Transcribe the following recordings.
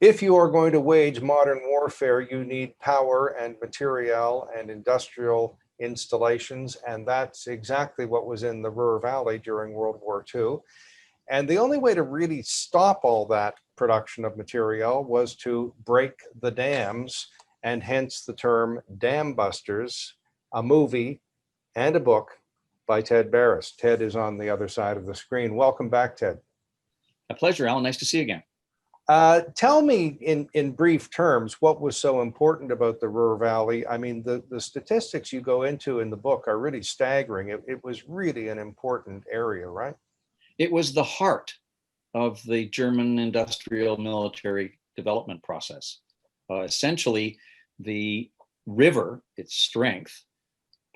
if you are going to wage modern warfare, you need power and materiel and industrial installations. And that's exactly what was in the Ruhr Valley during World War II. And the only way to really stop all that production of material was to break the dams, and hence the term dam busters, a movie and a book by Ted Barris. Ted is on the other side of the screen. Welcome back, Ted. A pleasure, Alan. Nice to see you again. Tell me in brief terms, what was so important about the Ruhr Valley? I mean, the statistics you go into in the book are really staggering. It was really an important area, right? It was the heart of the German industrial military development process. Essentially, the river, its strength,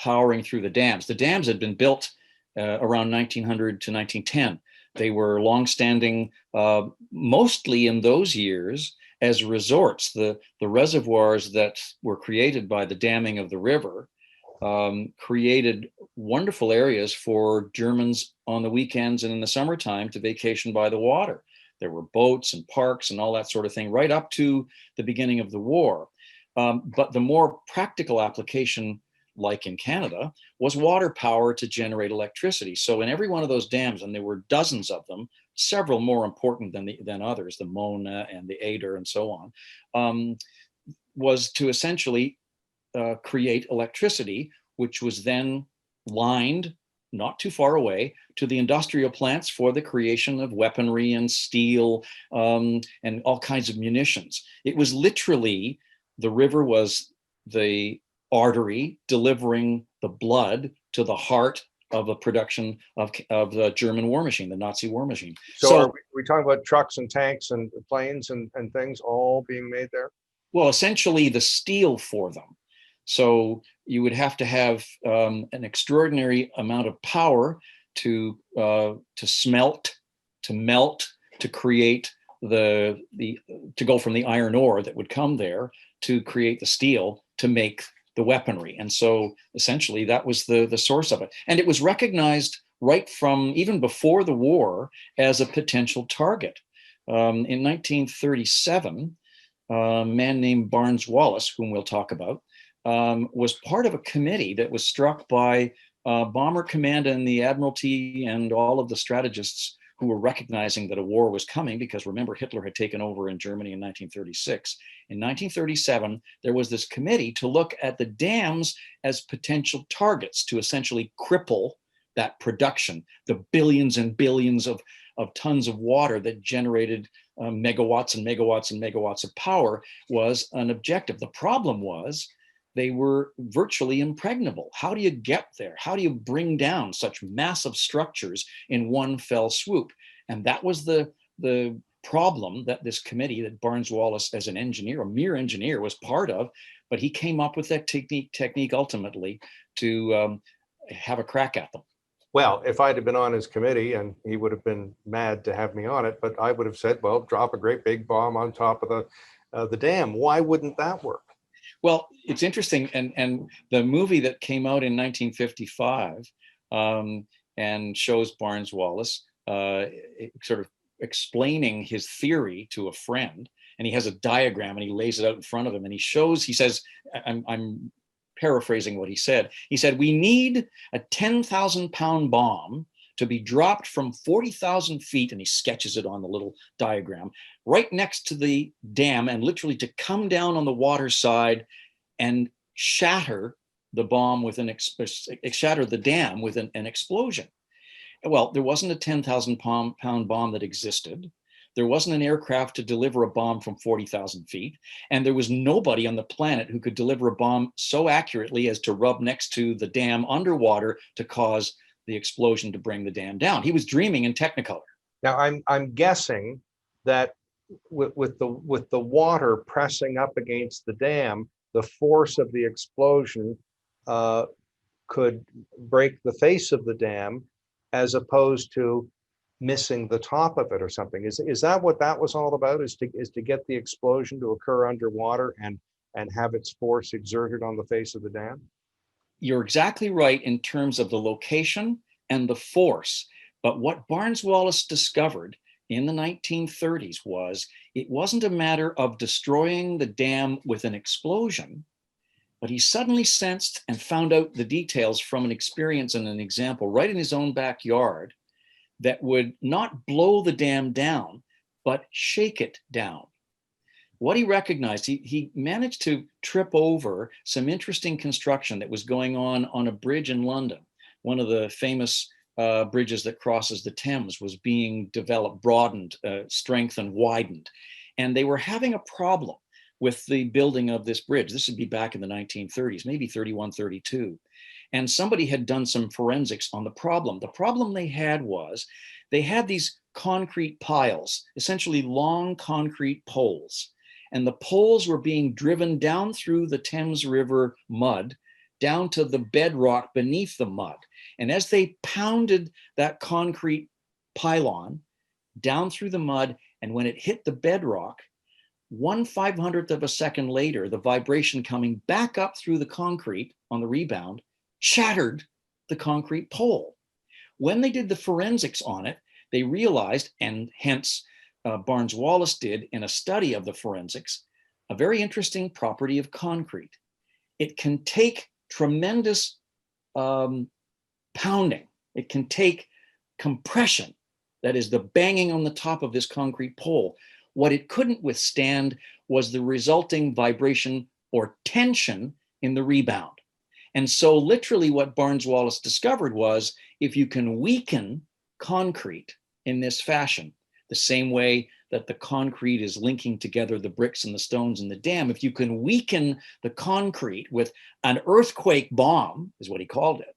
powering through the dams. The dams had been built around 1900 to 1910. They were longstanding, mostly in those years, as resorts. The reservoirs that were created by the damming of the river created wonderful areas for Germans on the weekends and in the summertime to vacation by the water. There were boats and parks and all that sort of thing right up to the beginning of the war. But the more practical application, like in Canada, was water power to generate electricity. So in every one of those dams, and there were dozens of them, several more important than others, the Mona and the Ader and so on, was to essentially create electricity, which was then lined not too far away to the industrial plants for the creation of weaponry and steel and all kinds of munitions. It was literally, the river was the artery delivering the blood to the heart of the production of the German war machine, the Nazi war machine. So are we talking about trucks and tanks and planes and things all being made there? Well, essentially the steel for them. So you would have to have an extraordinary amount of power to smelt, to melt, to create to go from the iron ore that would come there to create the steel to make the weaponry. And so essentially that was the source of it. And it was recognized right from even before the war as a potential target. In 1937, a man named Barnes Wallis, whom we'll talk about, was part of a committee that was struck by Bomber Command and the Admiralty and all of the strategists who were recognizing that a war was coming, because remember, Hitler had taken over in Germany in 1936. In 1937, there was this committee to look at the dams as potential targets to essentially cripple that production, the billions and billions of tons of water that generated megawatts and megawatts and megawatts of power was an objective. The problem was they were virtually impregnable. How do you get there? How do you bring down such massive structures in one fell swoop? And that was the problem that this committee, that Barnes Wallis, as an engineer, a mere engineer, was part of, but he came up with that technique ultimately to have a crack at them. Well, if I'd have been on his committee, and he would have been mad to have me on it, but I would have said, well, drop a great big bomb on top of the dam. Why wouldn't that work? Well, it's interesting, and the movie that came out in 1955 and shows Barnes Wallis sort of explaining his theory to a friend, and he has a diagram and he lays it out in front of him, and he says, I'm paraphrasing what he said. He said, we need a 10,000 pound bomb to be dropped from 40,000 feet, and he sketches it on the little diagram, right next to the dam, and literally to come down on the water side and shatter the bomb with shatter the dam with an explosion. Well, there wasn't a 10,000 pound bomb that existed. There wasn't an aircraft to deliver a bomb from 40,000 feet. And there was nobody on the planet who could deliver a bomb so accurately as to rub next to the dam underwater to cause the explosion to bring the dam down. He was dreaming in Technicolor. Now, I'm guessing that with the water pressing up against the dam, the force of the explosion could break the face of the dam, as opposed to missing the top of it or something. Is that what that was all about? Is to get the explosion to occur underwater and have its force exerted on the face of the dam? You're exactly right in terms of the location and the force. But what Barnes Wallis discovered in the 1930s was it wasn't a matter of destroying the dam with an explosion, but he suddenly sensed and found out the details from an experience and an example right in his own backyard that would not blow the dam down, but shake it down. What he recognized, he managed to trip over some interesting construction that was going on a bridge in London. One of the famous bridges that crosses the Thames was being developed, broadened, strengthened, widened. And they were having a problem with the building of this bridge. This would be back in the 1930s, maybe 31, 32. And somebody had done some forensics on the problem. The problem they had was they had these concrete piles, essentially long concrete poles. And the poles were being driven down through the Thames River mud, down to the bedrock beneath the mud. And as they pounded that concrete pylon down through the mud, and when it hit the bedrock, 1/500th of a second later, the vibration coming back up through the concrete on the rebound shattered the concrete pole. When they did the forensics on it, they realized, and hence Barnes Wallis did in a study of the forensics, a very interesting property of concrete. It can take tremendous pounding. It can take compression, that is the banging on the top of this concrete pole. What it couldn't withstand was the resulting vibration or tension in the rebound. And so literally what Barnes Wallis discovered was, if you can weaken concrete in this fashion, the same way that the concrete is linking together the bricks and the stones in the dam, if you can weaken the concrete with an earthquake bomb, is what he called it,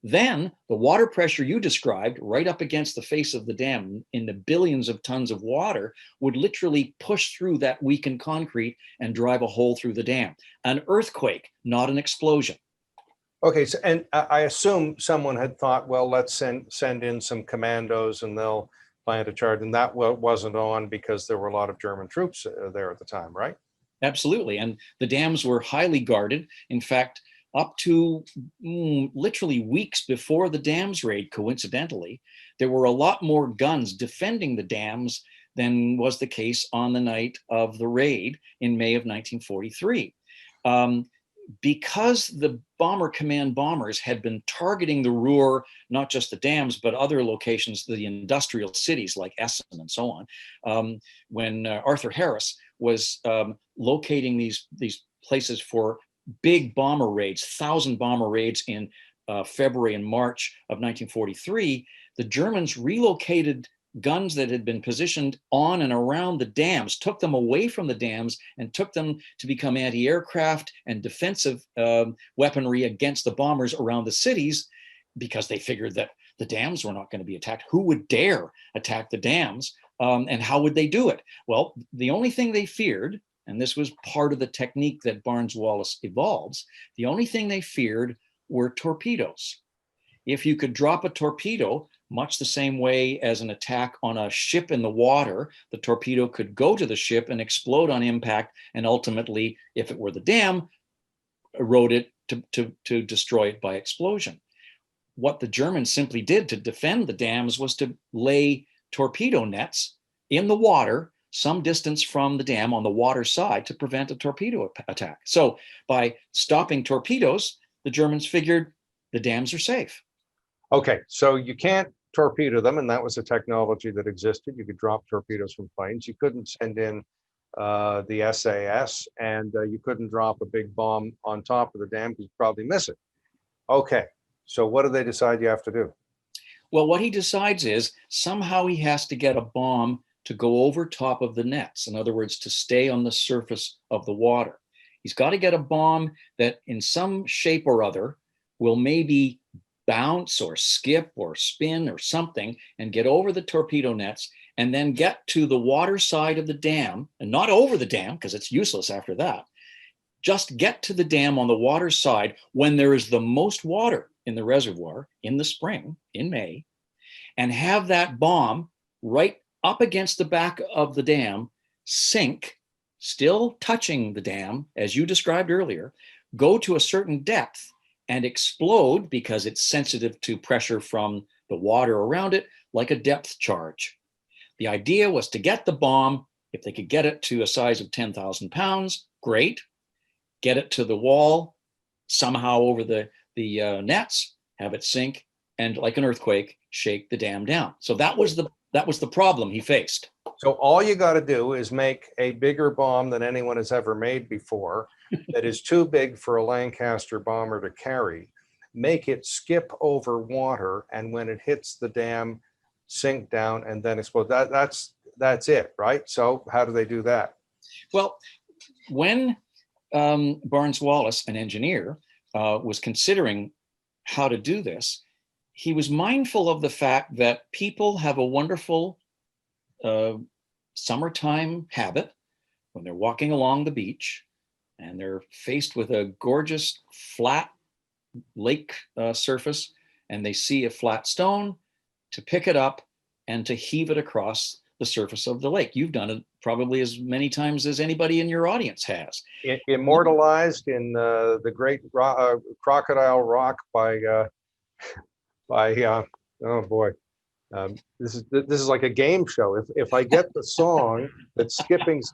then the water pressure you described right up against the face of the dam in the billions of tons of water would literally push through that weakened concrete and drive a hole through the dam. An earthquake, not an explosion. Okay, so, and I assume someone had thought, well, let's send in some commandos and they'll plant a charge, and that wasn't on because there were a lot of German troops there at the time, right? Absolutely, and the dams were highly guarded. In fact, up to literally weeks before the dams raid, coincidentally, there were a lot more guns defending the dams than was the case on the night of the raid in May of 1943. Because the Bomber Command bombers had been targeting the Ruhr, not just the dams, but other locations, the industrial cities like Essen and so on, when Arthur Harris was locating these places for big bomber raids, 1,000 bomber raids in February and March of 1943, the Germans relocated guns that had been positioned on and around the dams, took them away from the dams and took them to become anti-aircraft and defensive weaponry against the bombers around the cities, because they figured that the dams were not going to be attacked. Who would dare attack the dams? And how would they do it? Well, the only thing they feared, and this was part of the technique that Barnes Wallis evolves, the only thing they feared were torpedoes. If you could drop a torpedo, much the same way as an attack on a ship in the water, the torpedo could go to the ship and explode on impact, and ultimately, if it were the dam, erode it to destroy it by explosion. What the Germans simply did to defend the dams was to lay torpedo nets in the water some distance from the dam on the water side to prevent a torpedo attack. So by stopping torpedoes, the Germans figured the dams are safe. Okay, so you can't torpedo them, and that was a technology that existed. You could drop torpedoes from planes. You couldn't send in the SAS, and you couldn't drop a big bomb on top of the dam because you'd probably miss it. Okay, so what do they decide you have to do? Well, what he decides is somehow he has to get a bomb to go over top of the nets. In other words, to stay on the surface of the water. He's got to get a bomb that in some shape or other will maybe bounce or skip or spin or something and get over the torpedo nets and then get to the water side of the dam, and not over the dam because it's useless after that. Just get to the dam on the water side when there is the most water in the reservoir in the spring, in May, and have that bomb right up against the back of the dam sink, still touching the dam, as you described earlier, go to a certain depth and explode because it's sensitive to pressure from the water around it, like a depth charge. The idea was to get the bomb, If they could get it to a size of 10,000 pounds, great. Get it to the wall somehow over the nets, have it sink, and like an earthquake, shake the dam down. So that was the problem he faced. So all you got to do is make a bigger bomb than anyone has ever made before that is too big for a Lancaster bomber to carry. Make it skip over water, and when it hits the dam, sink down and then explode. That's it, right? So how do they do that? Well, when Barnes Wallis, an engineer, was considering how to do this, he was mindful of the fact that people have a wonderful summertime habit when they're walking along the beach and they're faced with a gorgeous flat lake surface and they see a flat stone, to pick it up and to heave it across the surface of the lake. You've done it probably as many times as anybody in your audience has. Immortalized in the great Crocodile Rock by oh boy, this is like a game show. If I get the song that's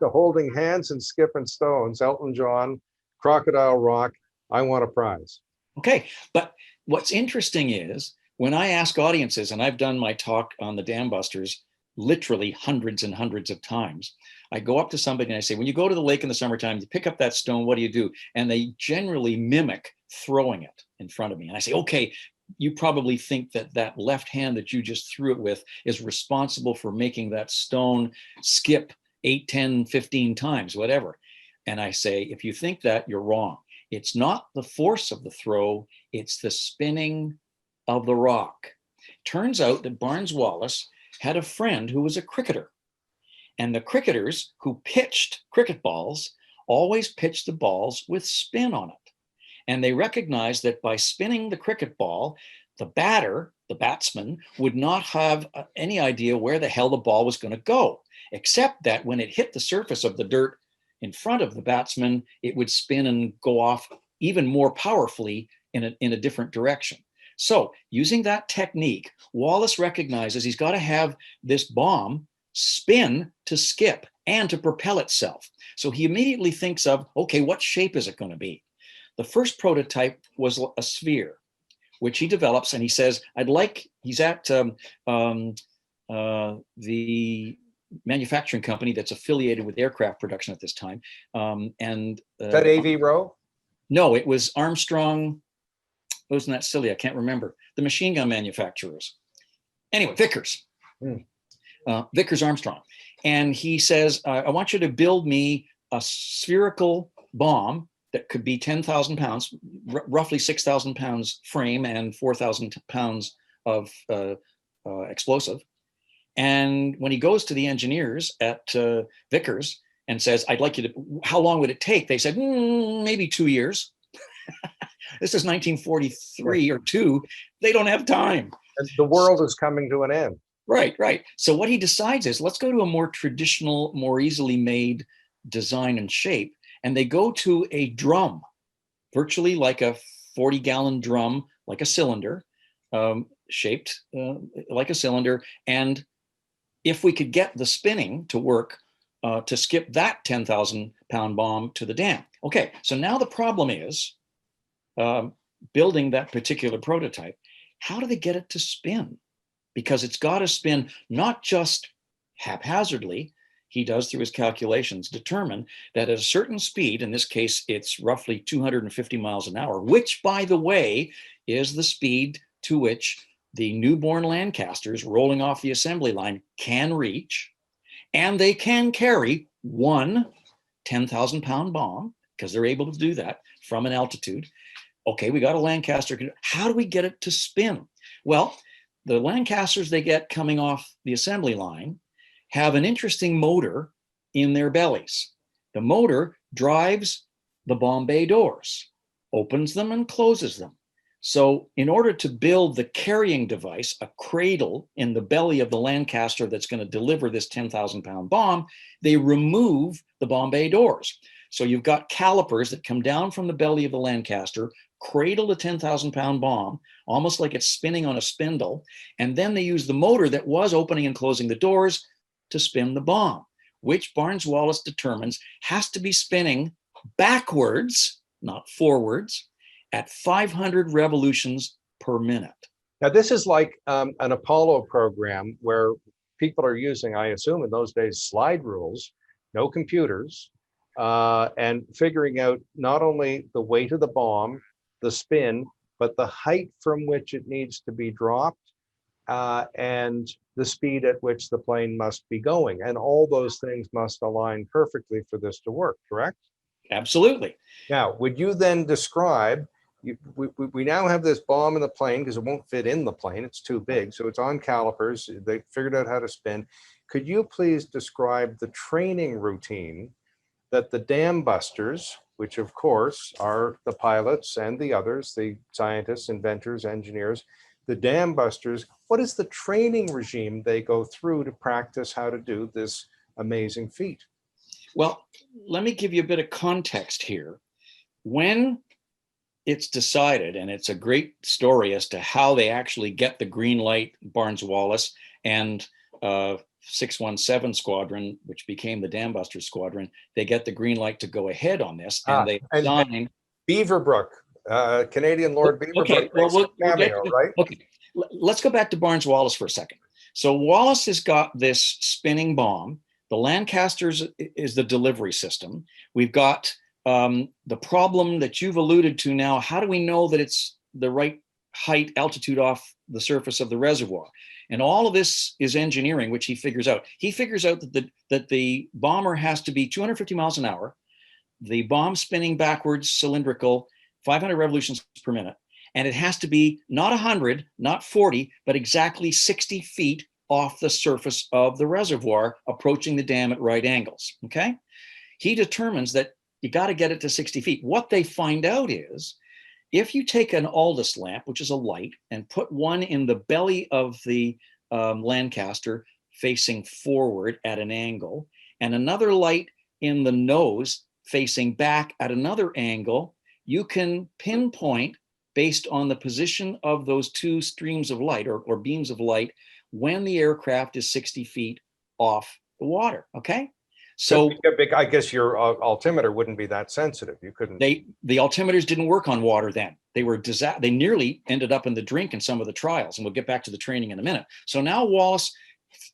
holding hands and skipping stones, Elton John, Crocodile Rock, I want a prize. Okay, but what's interesting is when I ask audiences, and I've done my talk on the Dam Busters literally hundreds and hundreds of times, I go up to somebody and I say, when you go to the lake in the summertime, you pick up that stone, what do you do? And they generally mimic throwing it in front of me. And I say, okay, you probably think that that left hand that you just threw it with is responsible for making that stone skip 8, 10, 15 times, whatever. And I say, if you think that, you're wrong. It's not the force of the throw, it's the spinning of the rock. Turns out that Barnes Wallis had a friend who was a cricketer. And the cricketers who pitched cricket balls always pitched the balls with spin on it. And they recognized that by spinning the cricket ball, the batsman, would not have any idea where the hell the ball was going to go, except that when it hit the surface of the dirt in front of the batsman, it would spin and go off even more powerfully in a different direction. So using that technique, Wallis recognizes he's got to have this bomb spin to skip and to propel itself. So he immediately thinks of, okay, what shape is it going to be? The first prototype was a sphere, which he develops, and he says, he's at the manufacturing company that's affiliated with aircraft production at this time. Is that AV Row? No, it was Armstrong. Wasn't that silly? I can't remember. The machine gun manufacturers. Anyway, Vickers. Vickers Armstrong. And he says, I want you to build me a spherical bomb that could be 10,000 pounds, roughly 6,000 pounds frame and 4,000 pounds of explosive. And when he goes to the engineers at Vickers and says, I'd like you to, how long would it take? They said, maybe 2 years. This is 1943 or 2. They don't have time. And the world is coming to an end. Right. So what he decides is, let's go to a more traditional, more easily made design and shape. And they go to a drum, virtually like a 40-gallon drum, like a cylinder, shaped like a cylinder. And if we could get the spinning to work, to skip that 10,000 pound bomb to the dam. Okay, so now the problem is building that particular prototype. How do they get it to spin? Because it's got to spin not just haphazardly. He does, through his calculations, determine that at a certain speed, in this case, it's roughly 250 miles an hour, which, by the way, is the speed to which the newborn Lancasters rolling off the assembly line can reach, and they can carry one 10,000 pound bomb, because they're able to do that from an altitude. Okay, we got a Lancaster. How do we get it to spin? Well, the Lancasters they get coming off the assembly line have an interesting motor in their bellies. The motor drives the bomb bay doors, opens them and closes them. So in order to build the carrying device, a cradle in the belly of the Lancaster that's going to deliver this 10,000 pound bomb, they remove the bomb bay doors. So you've got calipers that come down from the belly of the Lancaster, cradle the 10,000 pound bomb, almost like it's spinning on a spindle. And then they use the motor that was opening and closing the doors to spin the bomb. which Barnes-Wallis determines has to be spinning backwards, not forwards, at 500 revolutions per minute. Now, this is like an Apollo program where people are using, I assume in those days, slide rules, no computers, and figuring out not only the weight of the bomb, the spin, but the height from which it needs to be dropped, and the speed at which the plane must be going. And all those things must align perfectly for this to work, correct? Absolutely. Now, would you then describe, we now have this bomb in the plane because it won't fit in the plane, it's too big. So it's on calipers, they figured out how to spin. Could you please describe the training routine that the dam busters, which of course are the pilots and the others, the scientists, inventors, engineers, the dam busters, what is the training regime they go through to practice how to do this amazing feat? Well, let me give you a bit of context here. When it's decided, and it's a great story as to how they actually get the green light, Barnes-Wallis and 617 Squadron, which became the Dam Busters Squadron, they get the green light to go ahead on this, and they design. Beaverbrook, Canadian Lord Beaverbrook, okay, well, we'll get to, right? Okay, let's go back to Barnes-Wallis for a second. So Wallis has got this spinning bomb. The Lancasters is the delivery system. We've got the problem that you've alluded to now. How do we know that it's the right height, altitude off the surface of the reservoir? And all of this is engineering, which he figures out. He figures out that the bomber has to be 250 miles an hour, the bomb spinning backwards, cylindrical, 500 revolutions per minute. And it has to be not 100, not 40, but exactly 60 feet off the surface of the reservoir, approaching the dam at right angles, okay? He determines that you got to get it to 60 feet. What they find out is, if you take an Aldous lamp, which is a light, and put one in the belly of the Lancaster facing forward at an angle, and another light in the nose facing back at another angle, you can pinpoint, based on the position of those two streams of light or beams of light, when the aircraft is 60 feet off the water, okay? So I guess your altimeter wouldn't be that sensitive. You couldn't. The altimeters didn't work on water then. They nearly ended up in the drink in some of the trials, and we'll get back to the training in a minute. So now Wallis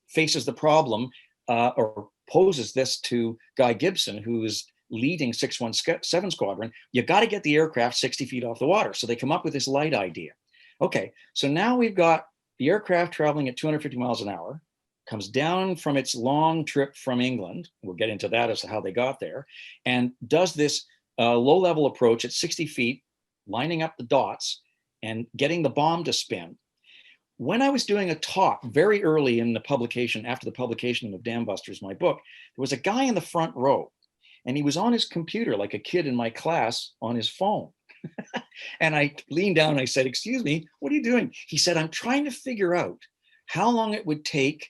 faces the problem, or poses this to Guy Gibson, who is leading 617 Squadron. You got to get the aircraft 60 feet off the water. So they come up with this light idea. Okay, so now we've got the aircraft traveling at 250 miles an hour, comes down from its long trip from England. We'll get into that as to how they got there, and does this low-level approach at 60 feet, lining up the dots and getting the bomb to spin. When I was doing a talk very early in the publication, after the publication of Dam Busters, my book, there was a guy in the front row, and he was on his computer like a kid in my class on his phone. And I leaned down and I said, "Excuse me, what are you doing?" He said, "I'm trying to figure out how long it would take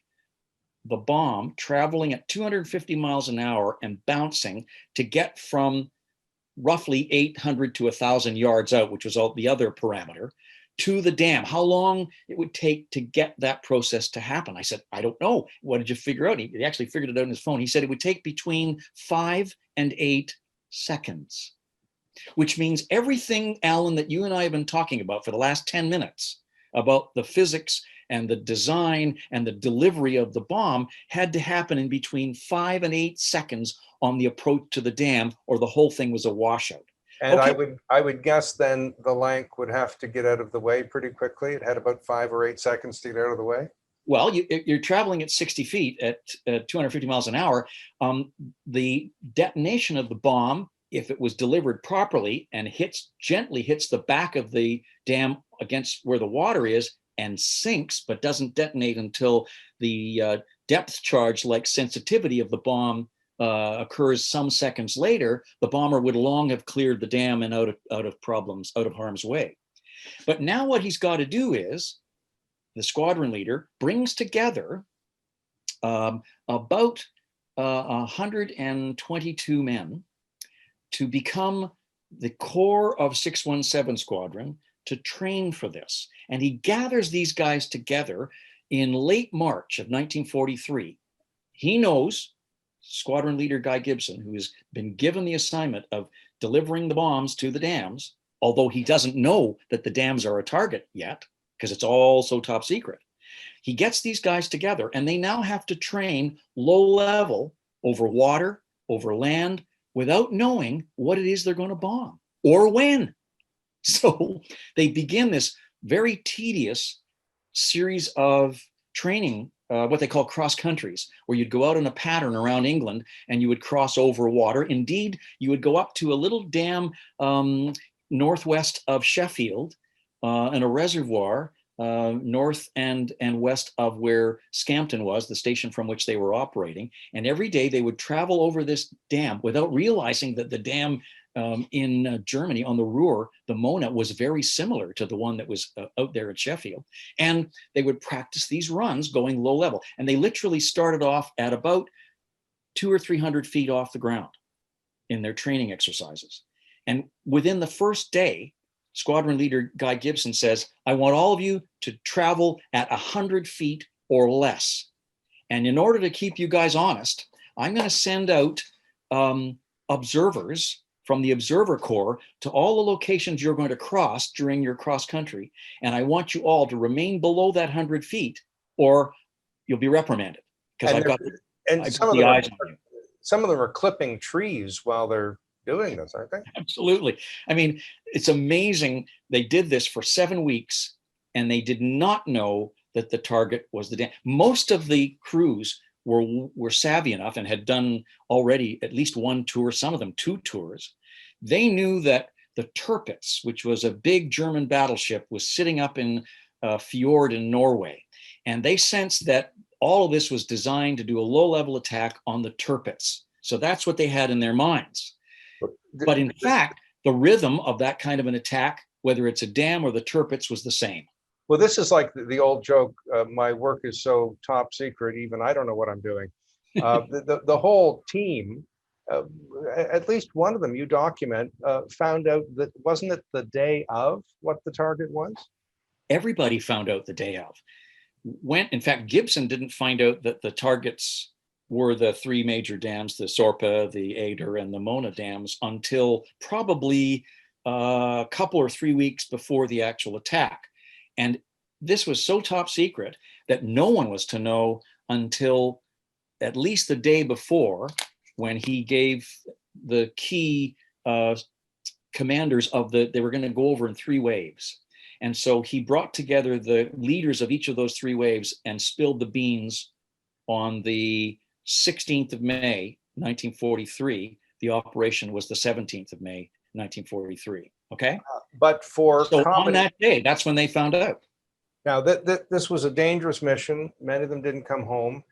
the bomb traveling at 250 miles an hour and bouncing to get from roughly 800 to 1,000 yards out, which was all the other parameter, to the dam. How long it would take to get that process to happen?" I said, "I don't know. What did you figure out?" He actually figured it out on his phone. He said it would take between 5 and 8 seconds, which means everything, Alan, that you and I have been talking about for the last 10 minutes about the physics and the design and the delivery of the bomb had to happen in between 5 and 8 seconds on the approach to the dam, or the whole thing was a washout. And okay. I would guess then the Lanc would have to get out of the way pretty quickly. It had about 5 or 8 seconds to get out of the way. Well, you're traveling at 60 feet at 250 miles an hour. The detonation of the bomb, if it was delivered properly and gently hits the back of the dam against where the water is and sinks, but doesn't detonate until the depth charge like sensitivity of the bomb occurs some seconds later, the bomber would long have cleared the dam and out of harm's way. But now what he's got to do is, the squadron leader brings together about 122 men to become the core of 617 Squadron to train for this. And he gathers these guys together in late March of 1943. He knows Squadron Leader Guy Gibson, who has been given the assignment of delivering the bombs to the dams, although he doesn't know that the dams are a target yet, because it's all so top secret. He gets these guys together, and they now have to train low level over water, over land, without knowing what it is they're going to bomb or when. So they begin this very tedious series of training, what they call cross countries, where you'd go out in a pattern around England and you would cross over water. Indeed, you would go up to a little dam northwest of Sheffield and a reservoir north and west of where Scampton was, the station from which they were operating. And every day they would travel over this dam without realizing that the dam in Germany on the Ruhr, the Mona, was very similar to the one that was out there at Sheffield. And they would practice these runs going low level. And they literally started off at about 200 or 300 feet off the ground in their training exercises. And within the first day, Squadron Leader Guy Gibson says, I want all of you to travel at 100 feet or less. And in order to keep you guys honest, I'm going to send out observers from the Observer Corps to all the locations you're going to cross during your cross country. And I want you all to remain below that 100 feet or you'll be reprimanded. Because I've got the eyes on you. Some of them are clipping trees while they're doing this, aren't they? Absolutely. I mean, it's amazing. They did this for 7 weeks and they did not know that the target was the dam. Most of the crews were savvy enough and had done already at least one tour, some of them 2 tours. They knew that the Tirpitz, which was a big German battleship, was sitting up in a fjord in Norway. And they sensed that all of this was designed to do a low-level attack on the Tirpitz. So that's what they had in their minds. But in fact, the rhythm of that kind of an attack, whether it's a dam or the Tirpitz, was the same. Well, this is like the old joke, my work is so top secret, even I don't know what I'm doing. The whole team, at least one of them you document, found out that, wasn't it the day of what the target was? Everybody found out the day of. In fact, Gibson didn't find out that the targets were the 3 major dams, the Sorpe, the Eder, and the Mona dams, until probably a couple or 3 weeks before the actual attack. And this was so top secret that no one was to know until at least the day before, when he gave the key commanders of they were going to go over in 3 waves. And so he brought together the leaders of each of those 3 waves and spilled the beans on the 16th of May, 1943. The operation was the 17th of May, 1943. Okay. But for so on that day, that's when they found out. Now this was a dangerous mission. Many of them didn't come home.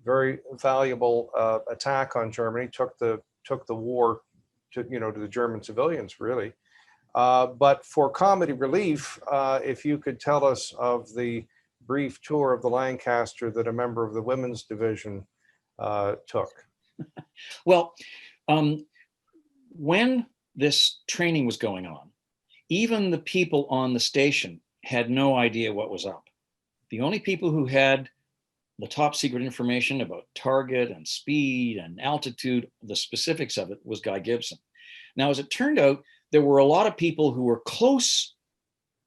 Very valuable attack on Germany. Took the war to the German civilians, really. But for comedy relief, if you could tell us of the brief tour of the Lancaster that a member of the women's division took. Well, when this training was going on, even the people on the station had no idea what was up. The only people who had the top secret information about target and speed and altitude, the specifics of it, was Guy Gibson. Now, as it turned out, there were a lot of people who were close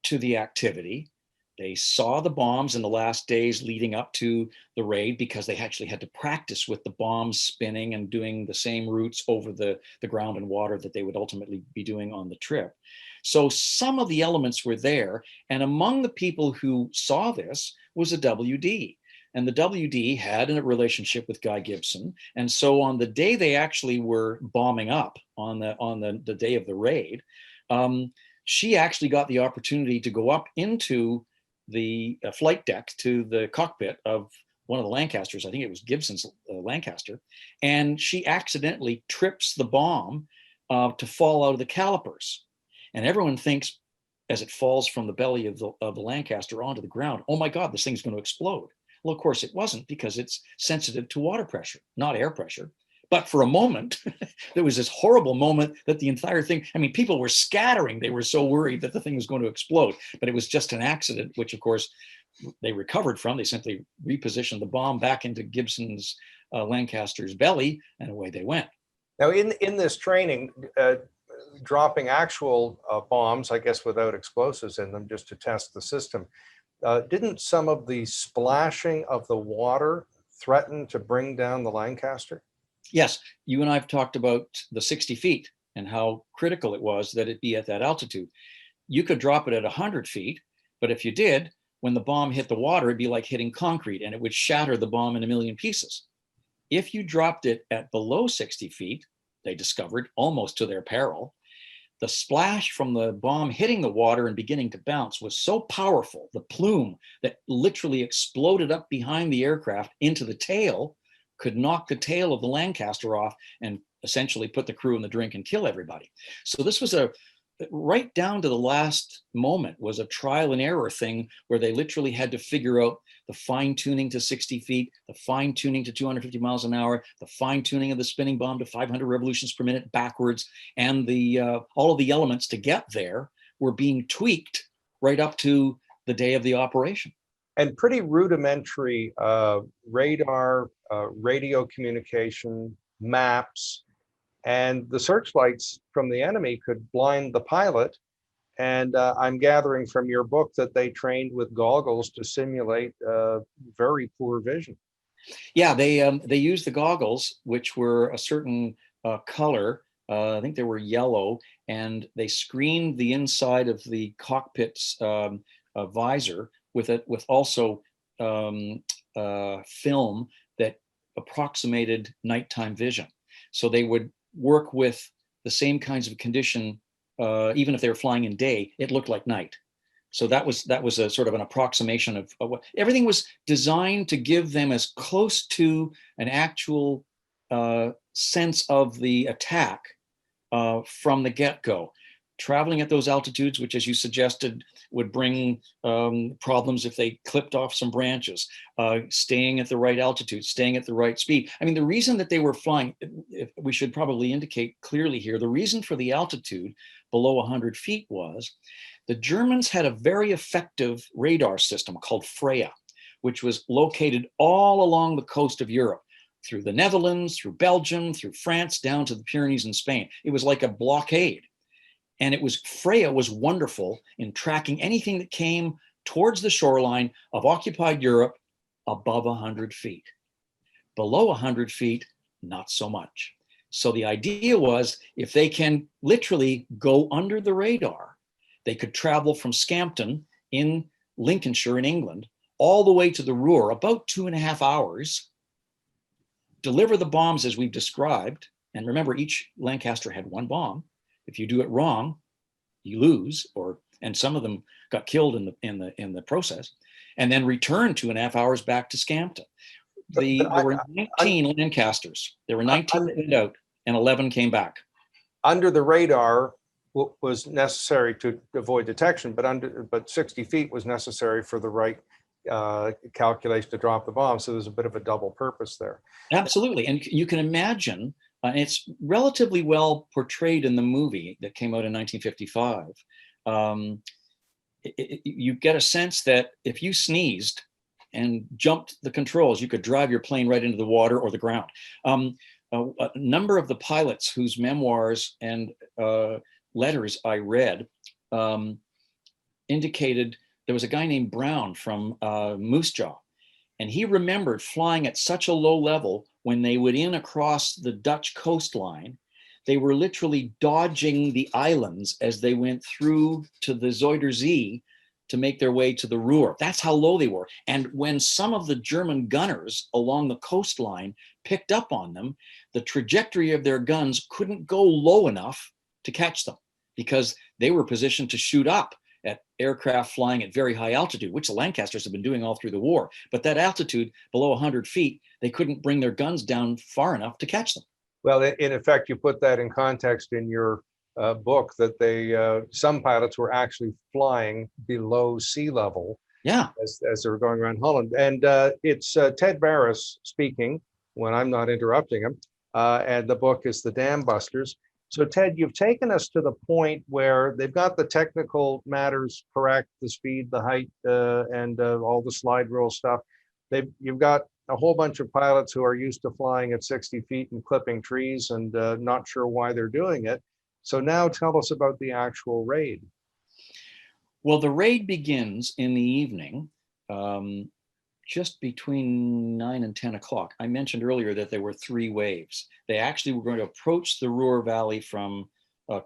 to the activity. They saw the bombs in the last days leading up to the raid because they actually had to practice with the bombs spinning and doing the same routes over the ground and water that they would ultimately be doing on the trip. So some of the elements were there. And among the people who saw this was a WD. And the WD had a relationship with Guy Gibson. And so on the day they actually were bombing up on the day of the raid, she actually got the opportunity to go up into the flight deck to the cockpit of one of the Lancasters. I think it was Gibson's Lancaster. And she accidentally trips the bomb to fall out of the calipers. And everyone thinks, as it falls from the belly of the Lancaster onto the ground, oh my God, this thing's going to explode. Well, of course it wasn't, because it's sensitive to water pressure, not air pressure. But for a moment, there was this horrible moment that the entire thing, I mean, people were scattering. They were so worried that the thing was going to explode, but it was just an accident, which of course they recovered from. They simply repositioned the bomb back into Gibson's Lancaster's belly, and away they went. Now, in this training, dropping actual bombs, I guess without explosives in them, just to test the system, didn't some of the splashing of the water threaten to bring down the Lancaster? Yes, you and I have talked about the 60 feet and how critical it was that it be at that altitude. You could drop it at 100 feet, but if you did, when the bomb hit the water, it'd be like hitting concrete and it would shatter the bomb in a million pieces. If you dropped it at below 60 feet, they discovered, almost to their peril, the splash from the bomb hitting the water and beginning to bounce was so powerful, the plume that literally exploded up behind the aircraft into the tail could knock the tail of the Lancaster off and essentially put the crew in the drink and kill everybody. So this was right down to the last moment was a trial and error thing where they literally had to figure out the fine tuning to 60 feet, the fine tuning to 250 miles an hour, the fine tuning of the spinning bomb to 500 revolutions per minute backwards, and the all of the elements to get there were being tweaked right up to the day of the operation. And pretty rudimentary radar, radio communication, maps, and the searchlights from the enemy could blind the pilot. And I'm gathering from your book that they trained with goggles to simulate very poor vision. Yeah, they used the goggles, which were a certain color. I think they were yellow, and they screened the inside of the cockpit's visor with also film that approximated nighttime vision. So they would work with the same kinds of condition, even if they were flying in day, it looked like night. So that was a sort of an approximation of what everything was designed to give them as close to an actual sense of the attack from the get-go. Traveling at those altitudes, which, as you suggested, would bring problems if they clipped off some branches, staying at the right altitude, staying at the right speed. I mean, the reason that they were flying, we should probably indicate clearly here, the reason for the altitude below 100 feet was the Germans had a very effective radar system called Freya, which was located all along the coast of Europe, through the Netherlands, through Belgium, through France, down to the Pyrenees and Spain. It was like a blockade. And Freya was wonderful in tracking anything that came towards the shoreline of occupied Europe above 100 feet. Below 100 feet, not so much. So the idea was, if they can literally go under the radar, they could travel from Scampton in Lincolnshire in England all the way to the Ruhr, about 2.5 hours, deliver the bombs as we've described. And remember, each Lancaster had one bomb. If you do it wrong, you lose, and some of them got killed in the process, and then return 2.5 hours back to Scampton. There were 19 Lancasters. There were 19 that went out, and 11 came back. Under the radar was necessary to avoid detection, but 60 feet was necessary for the right calculation to drop the bomb. So there's a bit of a double purpose there. Absolutely, and you can imagine. It's relatively well portrayed in the movie that came out in 1955. You get a sense that if you sneezed and jumped the controls, you could drive your plane right into the water or the ground. A number of the pilots whose memoirs and letters I read indicated there was a guy named Brown from Moose Jaw, and he remembered flying at such a low level. When they would in across the Dutch coastline, they were literally dodging the islands as they went through to the Zuiderzee to make their way to the Ruhr. That's how low they were. And when some of the German gunners along the coastline picked up on them, the trajectory of their guns couldn't go low enough to catch them because they were positioned to shoot up at aircraft flying at very high altitude, which the Lancasters have been doing all through the war. But that altitude below 100 feet, they couldn't bring their guns down far enough to catch them. Well, in effect, you put that in context in your book that some pilots were actually flying below sea level. Yeah, as they were going around Holland. And it's Ted Barris speaking when I'm not interrupting him. And the book is The Dam Busters. So Ted, you've taken us to the point where they've got the technical matters correct, the speed, the height, and all the slide rule stuff. You've got a whole bunch of pilots who are used to flying at 60 feet and clipping trees and not sure why they're doing it. So now tell us about the actual raid. Well, the raid begins in the evening, just between 9 and 10 o'clock. I mentioned earlier that there were 3 waves. They actually were going to approach the Ruhr Valley from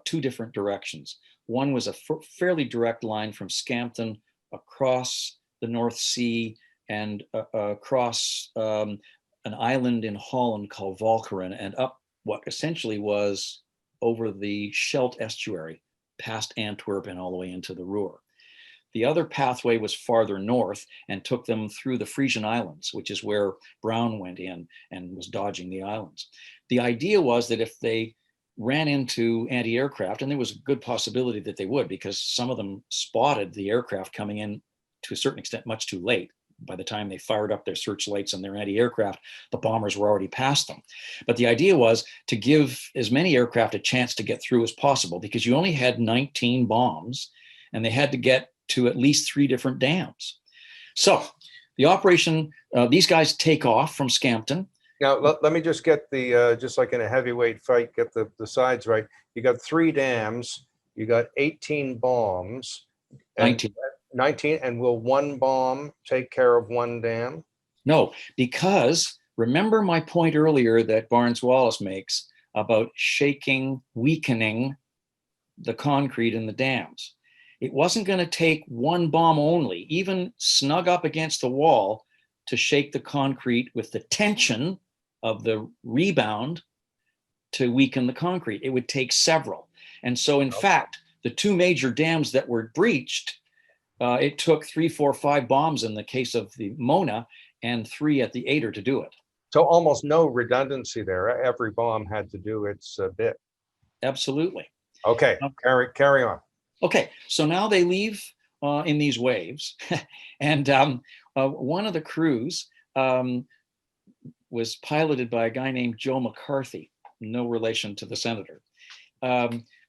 2 different directions. One was a fairly direct line from Scampton across the North Sea and across an island in Holland called Walcheren and up what essentially was over the Scheldt estuary, past Antwerp and all the way into the Ruhr. The other pathway was farther north and took them through the Frisian Islands, which is where Brown went in and was dodging the islands. The idea was that if they ran into anti-aircraft, and there was a good possibility that they would, because some of them spotted the aircraft coming in to a certain extent much too late. By the time they fired up their searchlights and their anti-aircraft, the bombers were already past them. But the idea was to give as many aircraft a chance to get through as possible, because you only had 19 bombs and they had to get to at least 3 different dams. So the operation, these guys take off from Scampton. Now, let me just get the, just like in a heavyweight fight, get the sides right. You got 3 dams, you got 18 bombs. 19. 19, and will 1 bomb take care of 1 dam? No, because remember my point earlier that Barnes-Wallis makes about shaking, weakening the concrete in the dams. It wasn't going to take 1 bomb only, even snug up against the wall, to shake the concrete with the tension of the rebound to weaken the concrete. It would take several. And so in fact, the 2 major dams that were breached, it took 3, 4, 5 bombs in the case of the Mona and 3 at the Ader to do it. So almost no redundancy there. Every bomb had to do its bit. Absolutely. Okay, carry on. Okay, so now they leave in these waves, and one of the crews was piloted by a guy named Joe McCarthy, no relation to the senator.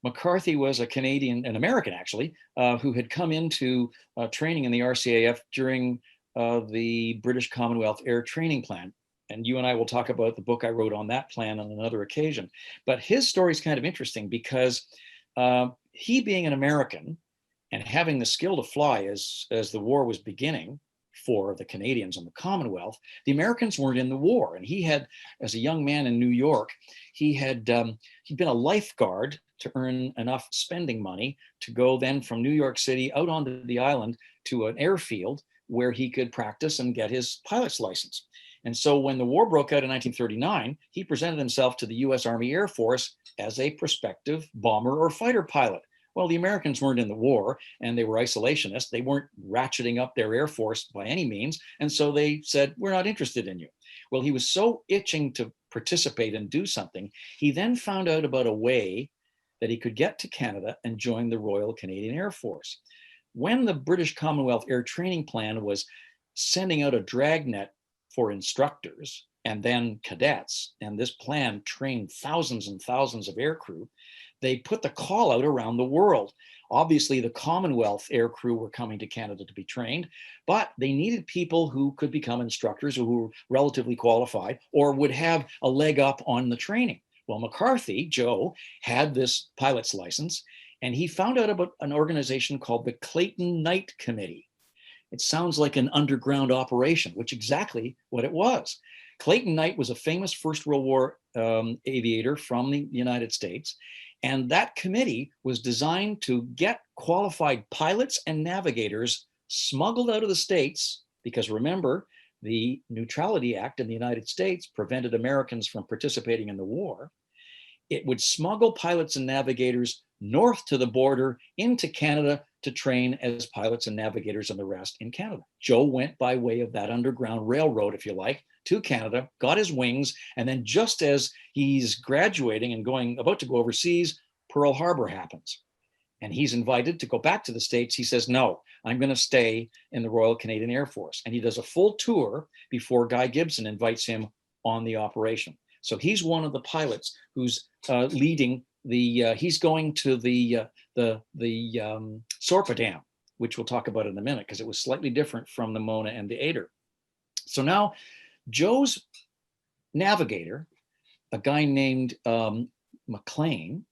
McCarthy was a Canadian, an American actually, who had come into training in the RCAF during the British Commonwealth Air Training Plan. And you and I will talk about the book I wrote on that plan on another occasion. But his story is kind of interesting because he, being an American and having the skill to fly as the war was beginning for the Canadians and the Commonwealth, the Americans weren't in the war. And he had, as a young man in New York, he'd been a lifeguard to earn enough spending money to go then from New York City out onto the island to an airfield where he could practice and get his pilot's license. And so when the war broke out in 1939, he presented himself to the US Army Air Force as a prospective bomber or fighter pilot. Well, the Americans weren't in the war and they were isolationists. They weren't ratcheting up their Air Force by any means. And so they said, we're not interested in you. Well, he was so itching to participate and do something. He then found out about a way that he could get to Canada and join the Royal Canadian Air Force. When the British Commonwealth Air Training Plan was sending out a dragnet for instructors and then cadets, and this plan trained thousands and thousands of aircrew, they put the call out around the world. Obviously, the Commonwealth aircrew were coming to Canada to be trained, but they needed people who could become instructors or who were relatively qualified or would have a leg up on the training. Well, McCarthy, Joe, had this pilot's license, and he found out about an organization called the Clayton Knight Committee. It sounds like an underground operation, which exactly what it was. Clayton Knight was a famous First World War aviator from the United States. And that committee was designed to get qualified pilots and navigators smuggled out of the States, because remember, the Neutrality Act in the United States prevented Americans from participating in the war. It would smuggle pilots and navigators north to the border into Canada to train as pilots and navigators and the rest in Canada. Joe went by way of that underground railroad, if you like, to Canada, got his wings, and then just as he's graduating and about to go overseas, Pearl Harbor happens. And he's invited to go back to the States. He says, no, I'm going to stay in the Royal Canadian Air Force. And he does a full tour before Guy Gibson invites him on the operation. So he's one of the pilots who's leading he's going to the Sorpa Dam, which we'll talk about in a minute, because it was slightly different from the Mona and the Ader. So now Joe's navigator, a guy named McLean,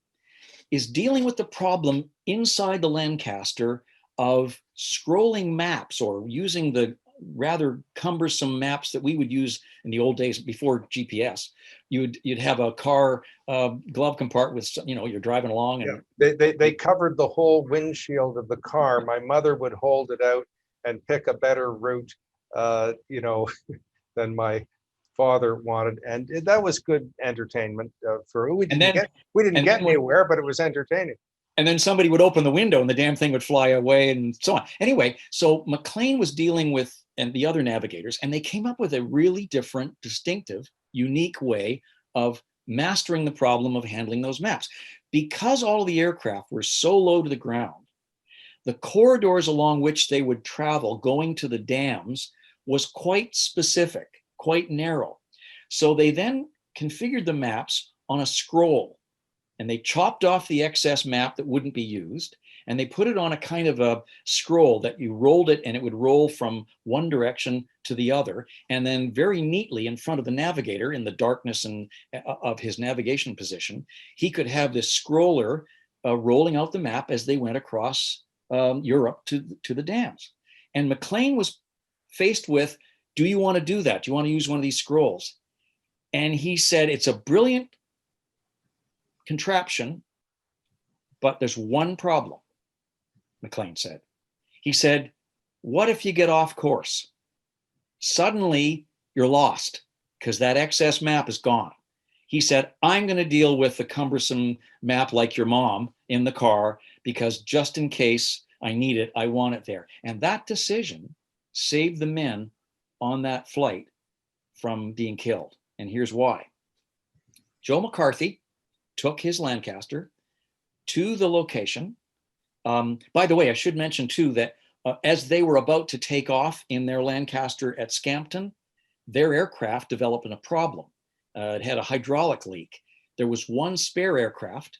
is dealing with the problem inside the Lancaster of scrolling maps or using the rather cumbersome maps that we would use in the old days before GPS. You'd have a car glove compartment with, you're driving along and they covered the whole windshield of the car. My mother would hold it out and pick a better route, than my father wanted, and that was good entertainment for we didn't get anywhere, but it was entertaining. And then somebody would open the window and the damn thing would fly away and so on. Anyway, so McLean was dealing with and the other navigators, and they came up with a really different, distinctive, unique way of mastering the problem of handling those maps. Because all of the aircraft were so low to the ground, the corridors along which they would travel going to the dams was quite specific, quite narrow. So they then configured the maps on a scroll, and they chopped off the excess map that wouldn't be used, and they put it on a kind of a scroll that you rolled it and it would roll from one direction to the other. And then very neatly in front of the navigator in the darkness of his navigation position, he could have this scroller rolling out the map as they went across Europe to the dams. And McLean was faced with, do you want to do that? Do you want to use one of these scrolls? And he said, it's a brilliant contraption, but there's one problem, McLean said. He said, what if you get off course? Suddenly you're lost because that excess map is gone. He said, I'm going to deal with the cumbersome map like your mom in the car because just in case I need it, I want it there. And that decision saved the men on that flight from being killed. And here's why. Joe McCarthy took his Lancaster to the location. By the way, I should mention too that as they were about to take off in their Lancaster at Scampton, their aircraft developed a problem. It had a hydraulic leak. There was one spare aircraft.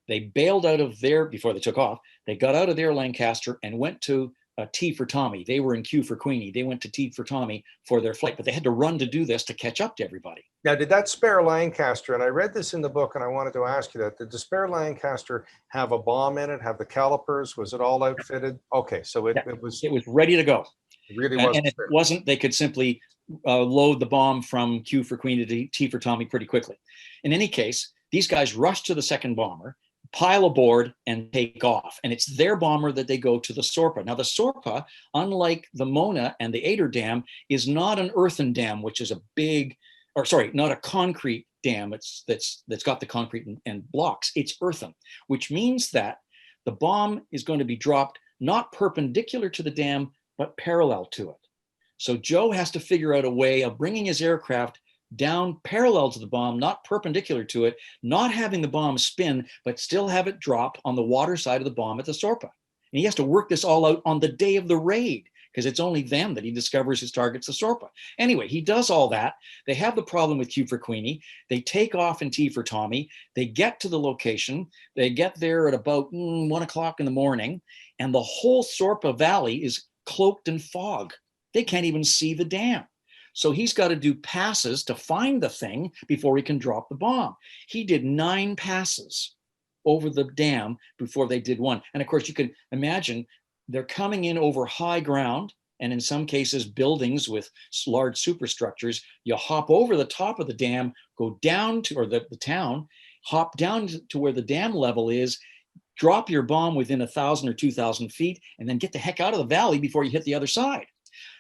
They bailed out of before they took off, they got out of their Lancaster and went to T for Tommy. They were in Q for Queenie. They went to T for Tommy for their flight, but they had to run to do this to catch up to everybody. Now, did that spare Lancaster, and I read this in the book and I wanted to ask you that, did the spare Lancaster have a bomb in it, have the calipers? Was it all outfitted? Okay, so it was ready to go. It really wasn't. And it wasn't, they could simply load the bomb from Q for Queenie to T for Tommy pretty quickly. In any case, these guys rushed to the second bomber, pile aboard and take off. And it's their bomber that they go to the Sorpa. Now the Sorpa, unlike the Mona and the Ader Dam, is not an earthen dam, which is not a concrete dam that's got the concrete and blocks. It's earthen, which means that the bomb is going to be dropped not perpendicular to the dam, but parallel to it. So Joe has to figure out a way of bringing his aircraft down parallel to the bomb, not perpendicular to it, not having the bomb spin, but still have it drop on the water side of the bomb at the Sorpa. And he has to work this all out on the day of the raid, because it's only then that he discovers his target's the Sorpa. Anyway, he does all that. They have the problem with Q for Queenie. They take off in T for Tommy. They get to the location. They get there at about 1 o'clock in the morning, and the whole Sorpa Valley is cloaked in fog. They can't even see the dam. So he's got to do passes to find the thing before he can drop the bomb. He did 9 passes over the dam before they did one. And of course, you can imagine they're coming in over high ground, and in some cases, buildings with large superstructures. You hop over the top of the dam, go down to, or the town, hop down to where the dam level is, drop your bomb within 1,000 or 2,000 feet, and then get the heck out of the valley before you hit the other side.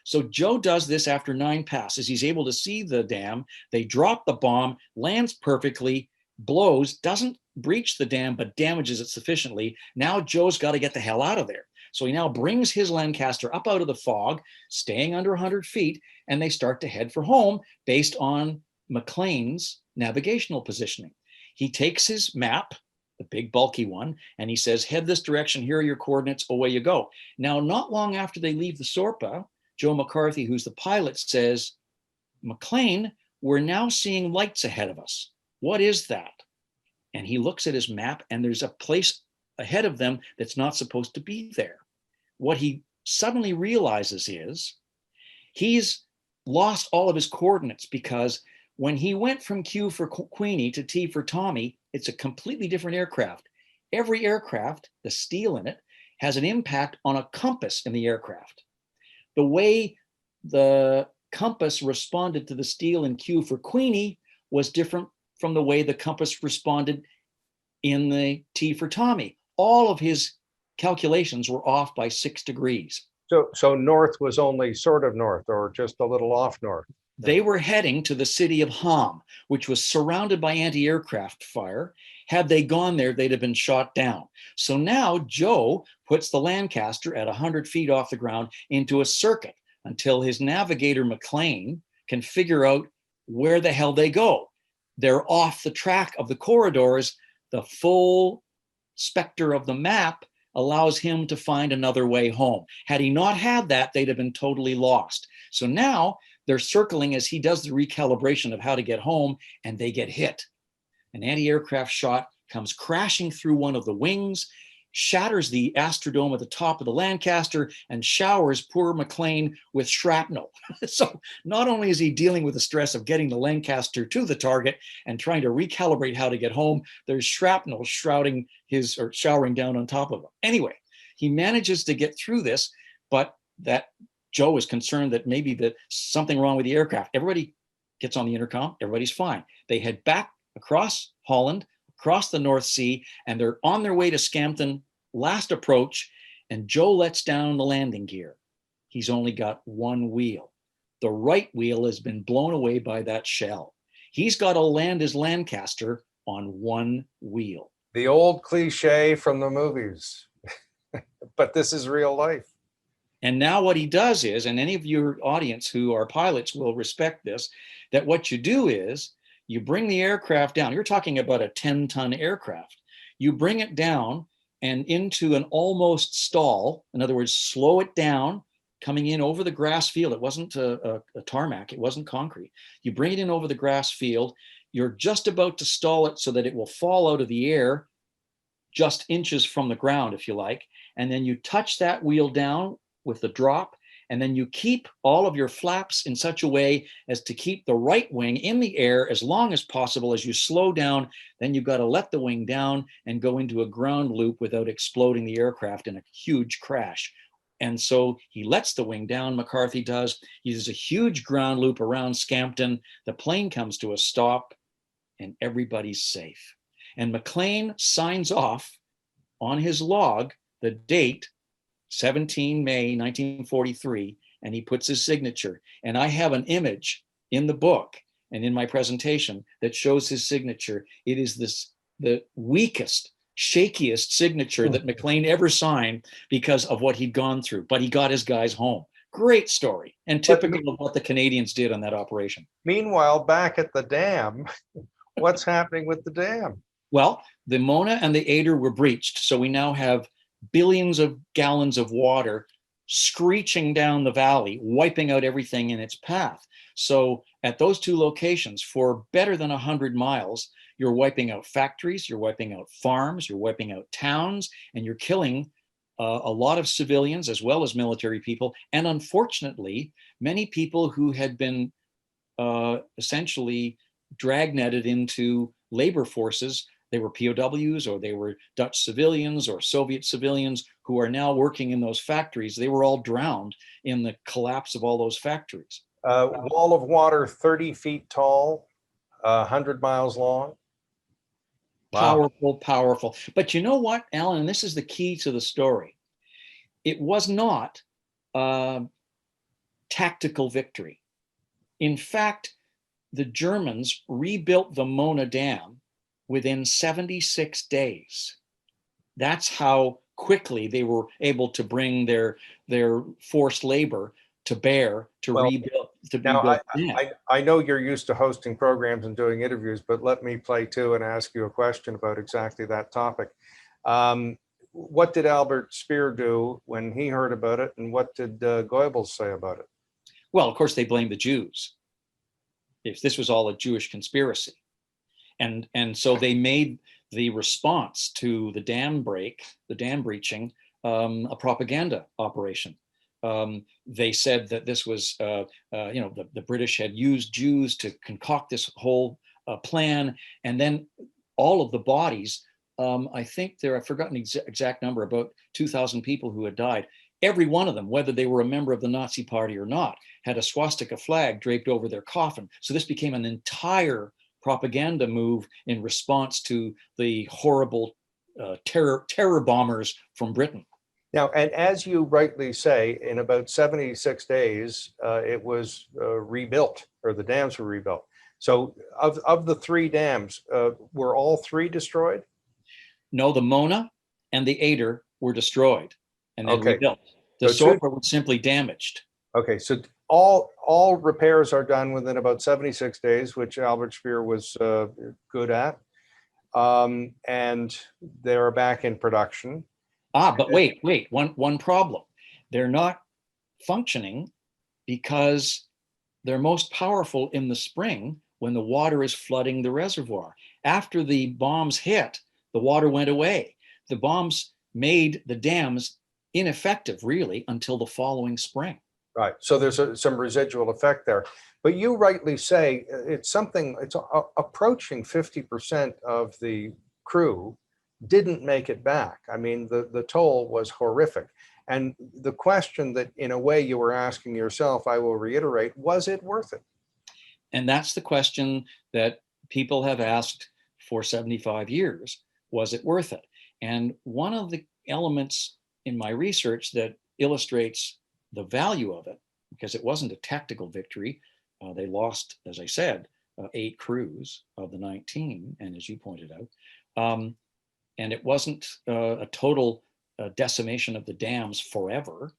So Joe does this after 9 passes. He's able to see the dam. They drop the bomb, lands perfectly, blows, doesn't breach the dam, but damages it sufficiently. Now Joe's got to get the hell out of there. So he now brings his Lancaster up out of the fog, staying under 100 feet, and they start to head for home based on McLean's navigational positioning. He takes his map, the big bulky one, and he says, head this direction, here are your coordinates, away you go. Now, not long after they leave the Sorpa, Joe McCarthy, who's the pilot, says, McLean, we're now seeing lights ahead of us. What is that? And he looks at his map, and there's a place ahead of them that's not supposed to be there. What he suddenly realizes is he's lost all of his coordinates, because when he went from Q for Queenie to T for Tommy, it's a completely different aircraft. Every aircraft, the steel in it, has an impact on a compass in the aircraft. The way the compass responded to the steel in Q for Queenie was different from the way the compass responded in the T for Tommy. All of his calculations were off by 6 degrees. So north was only sort of north, or just a little off north? They were heading to the city of Ham, which was surrounded by anti-aircraft fire. Had they gone there, they'd have been shot down. So now Joe puts the Lancaster at 100 feet off the ground into a circuit until his navigator McLean can figure out where the hell they go. They're off the track of the corridors. The full specter of the map allows him to find another way home. Had he not had that, they'd have been totally lost. So now they're circling as he does the recalibration of how to get home, and they get hit. An anti-aircraft shot comes crashing through one of the wings, shatters the astrodome at the top of the Lancaster, and showers poor McLean with shrapnel. So not only is he dealing with the stress of getting the Lancaster to the target and trying to recalibrate how to get home, there's shrapnel shrouding his, or showering down on top of him. Anyway, he manages to get through this, but that Joe is concerned that maybe that something wrong with the aircraft. Everybody gets on the intercom. Everybody's fine. They head back across Holland, across the North Sea, and they're on their way to Scampton, last approach, and Joe lets down the landing gear. He's only got one wheel. The right wheel has been blown away by that shell. He's got to land his Lancaster on one wheel. The old cliche from the movies, but this is real life. And now what he does is, and any of your audience who are pilots will respect this, that what you do is you bring the aircraft down. You're talking about a 10-ton aircraft. You bring it down and into an almost stall. In other words, slow it down, coming in over the grass field. It wasn't a tarmac. It wasn't concrete. You bring it in over the grass field. You're just about to stall it so that it will fall out of the air just inches from the ground, if you like. And then you touch that wheel down with the drop, and then you keep all of your flaps in such a way as to keep the right wing in the air as long as possible. As you slow down, then you've got to let the wing down and go into a ground loop without exploding the aircraft in a huge crash. And so he lets the wing down, McCarthy does. He does a huge ground loop around Scampton. The plane comes to a stop and everybody's safe. And McLean signs off on his log the date 17 May 1943, and he puts his signature. And I have an image in the book and in my presentation that shows his signature. It is the weakest, shakiest signature that McLean ever signed because of what he'd gone through, but he got his guys home. Great story, and typical of what the Canadians did on that operation. Meanwhile, back at the dam, what's happening with the dam? Well, the Mona and the Ader were breached, so we now have billions of gallons of water screeching down the valley, wiping out everything in its path. So at those two locations, for better than 100 miles, you're wiping out factories, you're wiping out farms, you're wiping out towns, and you're killing a lot of civilians as well as military people. And unfortunately, many people who had been essentially dragnetted into labor forces. They were POWs, or they were Dutch civilians or Soviet civilians who are now working in those factories. They were all drowned in the collapse of all those factories. Wall of water 30 feet tall, 100 miles long. Wow. Powerful, powerful. But you know what, Alan, and this is the key to the story. It was not a tactical victory. In fact, the Germans rebuilt the Mona Dam within 76 days. That's how quickly they were able to bring their forced labor to bear to rebuild. I know you're used to hosting programs and doing interviews, but let me play too and ask you a question about exactly that topic. What did Albert Speer do when he heard about it, and what did Goebbels say about it? Well, of course, they blamed the Jews. If this was all a Jewish conspiracy. And so they made the response to the dam breaching, a propaganda operation. They said that this was, the British had used Jews to concoct this whole plan. And then all of the bodies, I think I've forgotten the exact number, about 2,000 people who had died. Every one of them, whether they were a member of the Nazi Party or not, had a swastika flag draped over their coffin. So this became an entire propaganda move in response to the horrible terror bombers from Britain. Now, and as you rightly say, in about 76 days, it was rebuilt, or the dams were rebuilt. So of the three dams, were all three destroyed? No, the Mona and the Ader were destroyed and then rebuilt. The Sorba was simply damaged. Okay, so all repairs are done within about 76 days, which Albert Speer was good at. And they're back in production. But wait, one problem. They're not functioning because they're most powerful in the spring when the water is flooding the reservoir. After the bombs hit, the water went away. The bombs made the dams ineffective, really, until the following spring. Right. So there's some residual effect there. But you rightly say it's approaching 50% of the crew didn't make it back. I mean, the toll was horrific. And the question that, in a way, you were asking yourself, I will reiterate, was it worth it? And that's the question that people have asked for 75 years. Was it worth it? And one of the elements in my research that illustrates the value of it, because it wasn't a tactical victory. They lost, as I said, 8 crews of the 19, and as you pointed out, and it wasn't a total decimation of the dams forever.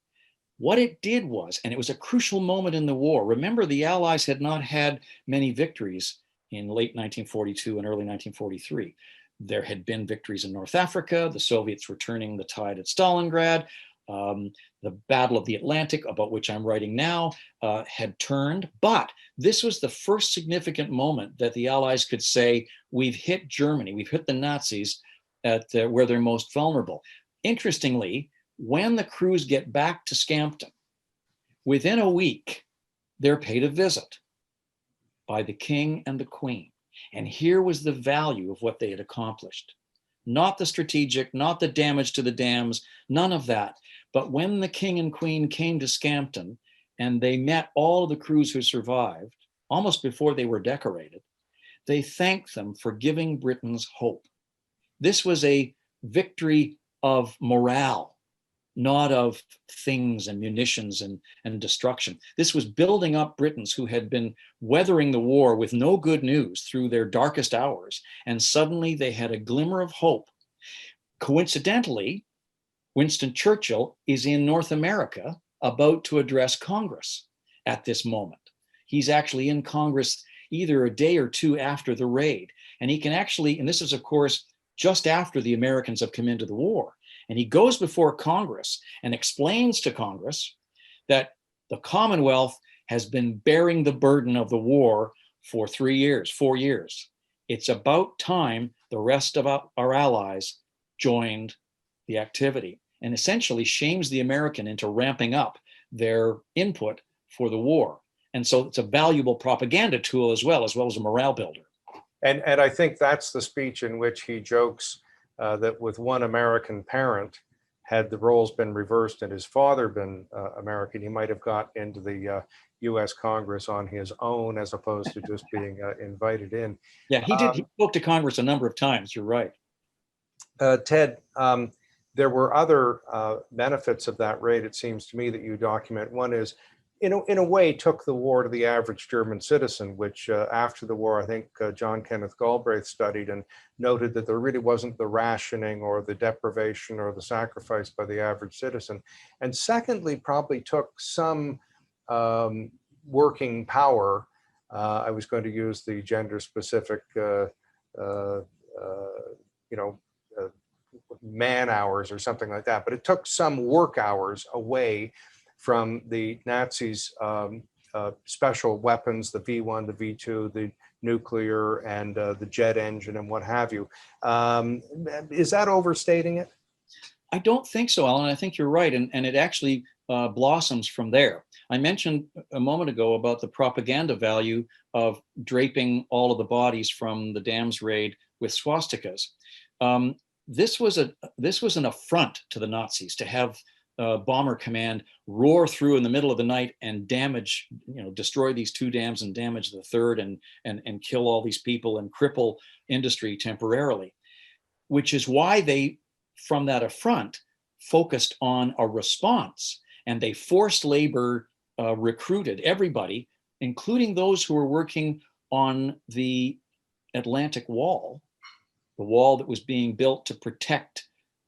What it did was, and it was a crucial moment in the war. Remember, the Allies had not had many victories in late 1942 and early 1943. There had been victories in North Africa. The Soviets were turning the tide at Stalingrad. The Battle of the Atlantic, about which I'm writing now, had turned. But this was the first significant moment that the Allies could say, we've hit Germany, we've hit the Nazis at where they're most vulnerable. Interestingly, when the crews get back to Scampton, within a week, they're paid a visit by the King and the Queen. And here was the value of what they had accomplished. Not the strategic, not the damage to the dams, none of that. But when the King and Queen came to Scampton and they met all of the crews who survived, almost before they were decorated, they thanked them for giving Britons hope. This was a victory of morale, not of things and munitions and destruction. This was building up Britons who had been weathering the war with no good news through their darkest hours, and suddenly they had a glimmer of hope. Coincidentally, Winston Churchill is in North America about to address Congress at this moment. He's actually in Congress either a day or two after the raid, and he can actually, and this is of course just after the Americans have come into the war, and he goes before Congress and explains to Congress that the Commonwealth has been bearing the burden of the war for 4 years. It's about time the rest of our allies joined the activity, and essentially shames the American into ramping up their input for the war. And so it's a valuable propaganda tool as well as a morale builder. And I think that's the speech in which he jokes that with one American parent, had the roles been reversed and his father been American, he might have got into the U.S. Congress on his own as opposed to just being invited in. Yeah, he did. He spoke to Congress a number of times. You're right. Ted, there were other benefits of that raid, it seems to me, that you document. One is, in a way, took the war to the average German citizen, which after the war, I think John Kenneth Galbraith studied and noted that there really wasn't the rationing or the deprivation or the sacrifice by the average citizen. And secondly, probably took some working power. I was going to use the gender specific, man hours or something like that, but it took some work hours away from the Nazis' special weapons, the V1, the V2, the nuclear and the jet engine and what have you. Is that overstating it? I don't think so, Alan. I think you're right. And it actually blossoms from there. I mentioned a moment ago about the propaganda value of draping all of the bodies from the dams raid with swastikas. This was an affront to the Nazis to have Bomber Command roar through in the middle of the night and damage, destroy these 2 dams and damage the 3rd and kill all these people and cripple industry temporarily, which is why they, from that affront, focused on a response, and they forced labor, recruited everybody, including those who were working on the Atlantic Wall, the wall that was being built to protect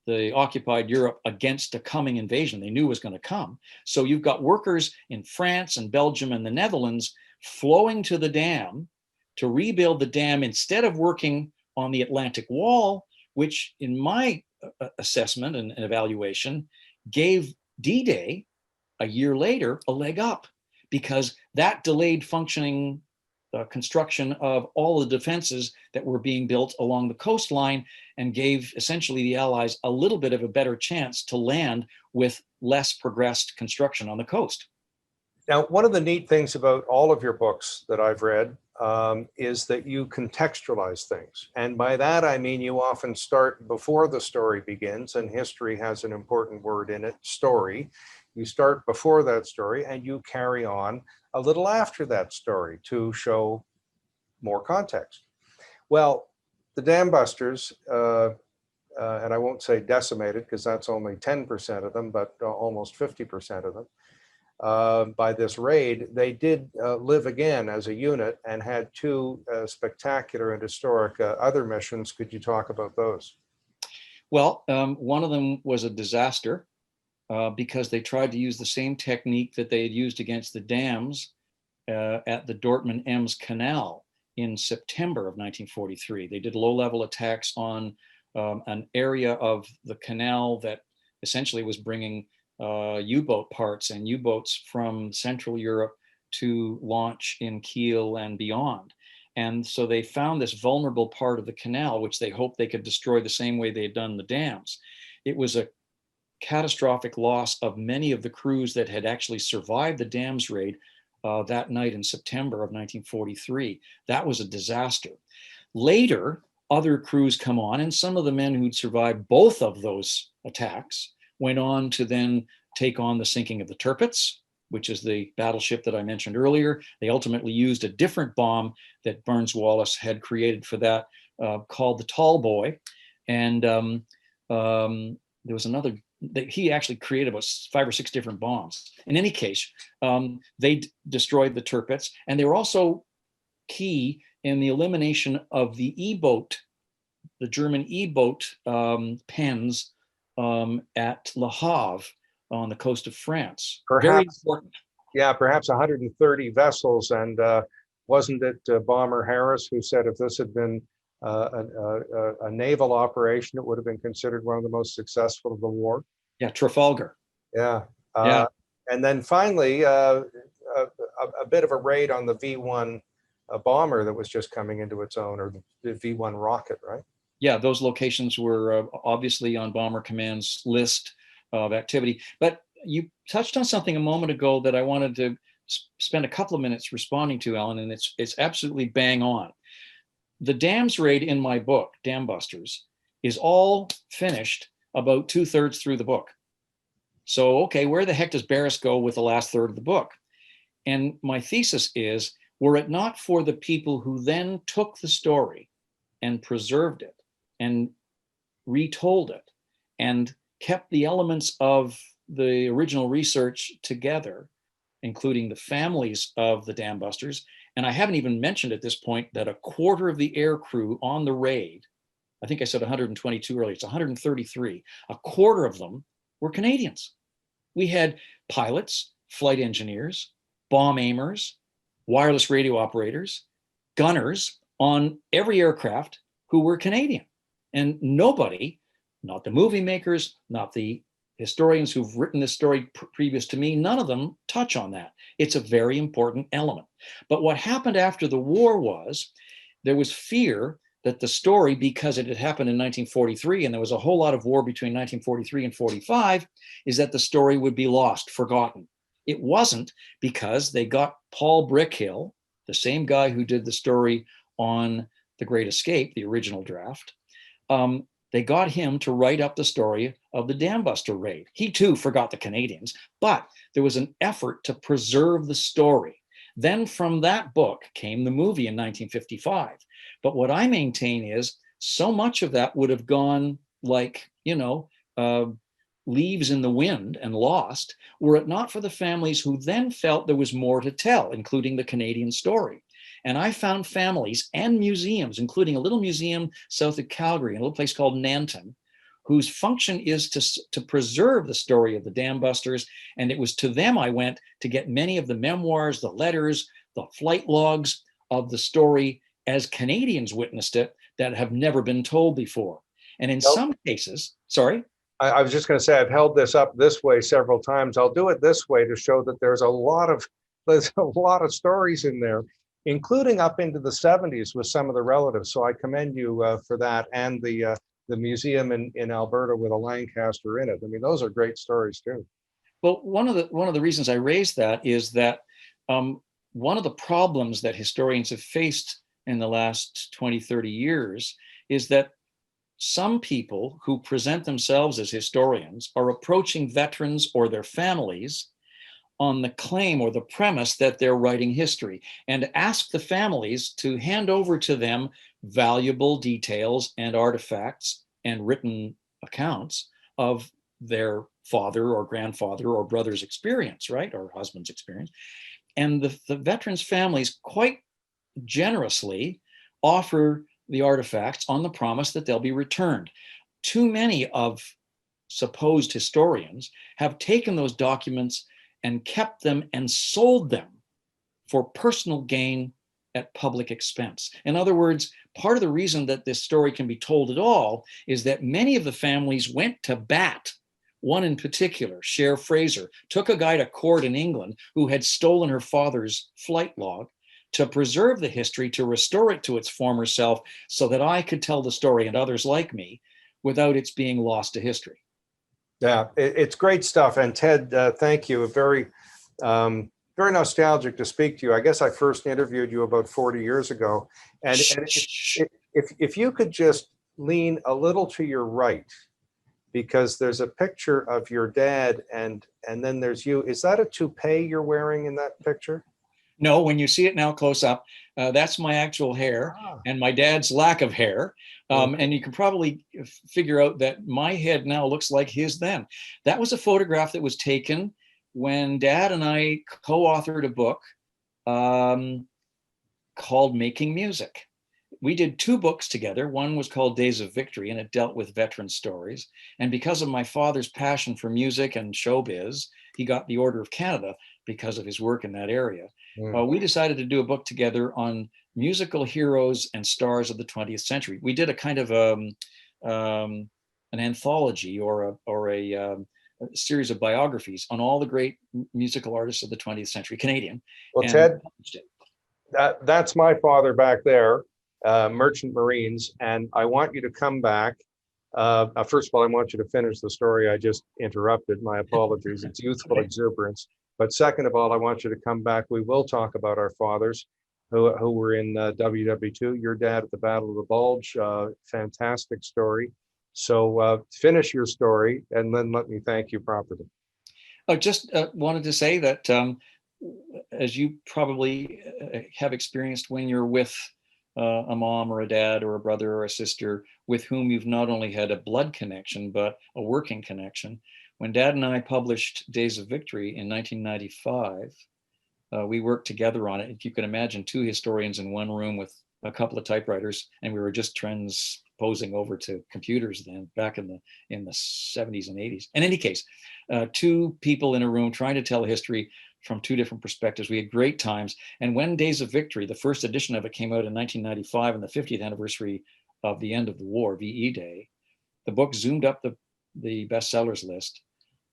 the occupied Europe against a coming invasion they knew was going to come. So you've got workers in France and Belgium and the Netherlands flowing to the dam to rebuild the dam instead of working on the Atlantic Wall, which in my assessment and evaluation gave D-Day a year later a leg up, because that delayed functioning construction of all the defenses that were being built along the coastline and gave essentially the Allies a little bit of a better chance to land with less progressed construction on the coast. Now, one of the neat things about all of your books that I've read is that you contextualize things. And by that, I mean you often start before the story begins, and history has an important word in it, story. You start before that story and you carry on a little after that story to show more context. Well, the dam busters, and I won't say decimated because that's only 10% of them, but almost 50% of them, by this raid, they did live again as a unit and had 2 spectacular and historic other missions. Could you talk about those? Well, one of them was a disaster because they tried to use the same technique that they had used against the dams at the Dortmund-Ems Canal in September of 1943. They did low-level attacks on an area of the canal that essentially was bringing U-boat parts and U-boats from Central Europe to launch in Kiel and beyond. And so they found this vulnerable part of the canal, which they hoped they could destroy the same way they had done the dams. It was a catastrophic loss of many of the crews that had actually survived the dams raid that night in September of 1943. That was a disaster. Later, other crews come on, and some of the men who'd survived both of those attacks went on to then take on the sinking of the Tirpitz, which is the battleship that I mentioned earlier. They ultimately used a different bomb that Burns-Wallace had created for that, called the Tall Boy. And there was another, he actually created about 5 or 6 different bombs. In any case, they destroyed the Tirpitz, and they were also key in the elimination of the E-boat, the German E-boat pens at Le Havre on the coast of France. Perhaps, very important. Yeah, perhaps 130 vessels. And wasn't it Bomber Harris who said if this had been a naval operation, it would have been considered one of the most successful of the war? Yeah, Trafalgar. Yeah. Yeah. And then finally, a bit of a raid on the V1 bomber that was just coming into its own, or the V1 rocket, right? Yeah, those locations were obviously on Bomber Command's list of activity. But you touched on something a moment ago that I wanted to spend a couple of minutes responding to, Alan, and it's absolutely bang on. The dams raid in my book, Dam Busters, is all finished about 2/3 through the book. So, okay, where the heck does Barris go with the last third of the book? And my thesis is, were it not for the people who then took the story and preserved it and retold it and kept the elements of the original research together, including the families of the dam busters. And I haven't even mentioned at this point that a quarter of the air crew on the raid, I think I said 122 earlier, it's 133, a quarter of them were Canadians. We had pilots, flight engineers, bomb aimers, wireless radio operators, gunners on every aircraft who were Canadian. And nobody, not the movie makers, not the historians who've written this story previous to me, none of them touch on that. It's a very important element. But what happened after the war was there was fear that the story, because it had happened in 1943 and there was a whole lot of war between 1943 and 45, is that the story would be lost, forgotten. It wasn't, because they got Paul Brickhill, the same guy who did the story on The Great Escape, the original draft. They got him to write up the story of the Dam Buster raid. He too forgot the Canadians, but there was an effort to preserve the story. Then from that book came the movie in 1955. But what I maintain is so much of that would have gone like, leaves in the wind and lost, were it not for the families who then felt there was more to tell, including the Canadian story. And I found families and museums, including a little museum south of Calgary, a little place called Nanton, whose function is to preserve the story of the Dam Busters. And it was to them I went to get many of the memoirs, the letters, the flight logs of the story as Canadians witnessed it that have never been told before. And in some cases, sorry? I was just going to say, I've held this up this way several times. I'll do it this way to show that there's a lot of stories in there, including up into the 70s with some of the relatives. So I commend you for that, and the museum in Alberta with a Lancaster in it. I mean, those are great stories too. Well, one of the reasons I raised that is that one of the problems that historians have faced in the last 20, 30 years is that some people who present themselves as historians are approaching veterans or their families on the claim or the premise that they're writing history, and ask the families to hand over to them valuable details and artifacts and written accounts of their father or grandfather or brother's experience, right? Or husband's experience. And the veterans' families quite generously offer the artifacts on the promise that they'll be returned. Too many of supposed historians have taken those documents and kept them and sold them for personal gain at public expense. In other words, part of the reason that this story can be told at all is that many of the families went to bat. One in particular, Cher Fraser, took a guy to court in England who had stolen her father's flight log to preserve the history, to restore it to its former self, so that I could tell the story and others like me without its being lost to history. Yeah, it's great stuff. And Ted, thank you. Very nostalgic to speak to you. I guess I first interviewed you about 40 years ago. And if you could just lean a little to your right, because there's a picture of your dad and then there's you. Is that a toupee you're wearing in that picture? No, when you see it now close up, that's my actual hair and my dad's lack of hair. And you can probably figure out that my head now looks like his then. That was a photograph that was taken when Dad and I co-authored a book called Making Music. We did two books together. One was called Days of Victory, and it dealt with veteran stories. And because of my father's passion for music and showbiz, he got the Order of Canada because of his work in that area. We decided to do a book together on musical heroes and stars of the 20th century. We did a kind of an anthology or a series of biographies on all the great musical artists of the 20th century, Canadian. Well, Ted, that's my father back there, Merchant Marines, and I want you to come back. First of all, I want you to finish the story I just interrupted. My apologies. It's youthful exuberance. But second of all, I want you to come back. We will talk about our fathers who were in WW2. Your dad at the Battle of the Bulge, fantastic story. So finish your story and then let me thank you properly. I just wanted to say that as you probably have experienced when you're with a mom or a dad or a brother or a sister with whom you've not only had a blood connection, but a working connection. When Dad and I published Days of Victory in 1995, we worked together on it. If you can imagine, two historians in one room with a couple of typewriters, and we were just transposing over to computers then, back in the 70s and 80s. In any case, two people in a room trying to tell history from two different perspectives. We had great times. And when Days of Victory, the first edition of it, came out in 1995 and the 50th anniversary of the end of the war, VE Day, the book zoomed up the bestsellers list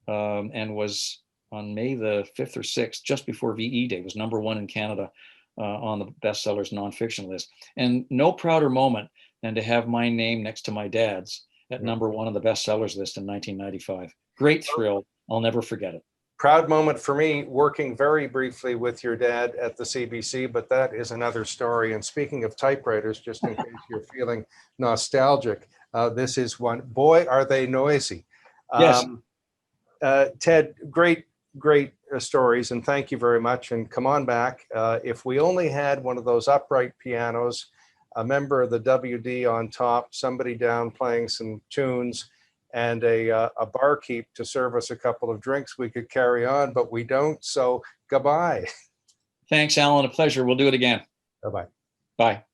and was on May the 5th or 6th, just before VE Day, was #1 in Canada on the bestsellers nonfiction list. And no prouder moment than to have my name next to my dad's at number one on the bestsellers list in 1995. Great thrill. I'll never forget it. Proud moment for me, working very briefly with your dad at the CBC, but that is another story. And speaking of typewriters, just in case you're feeling nostalgic, this is one. Boy, are they noisy. Yes. Ted, great stories, and thank you very much. And come on back. If we only had one of those upright pianos, a member of the WD on top, somebody down playing some tunes, and a barkeep to serve us a couple of drinks, we could carry on, but we don't. So goodbye. Thanks, Alan. A pleasure. We'll do it again. Bye-bye. Bye.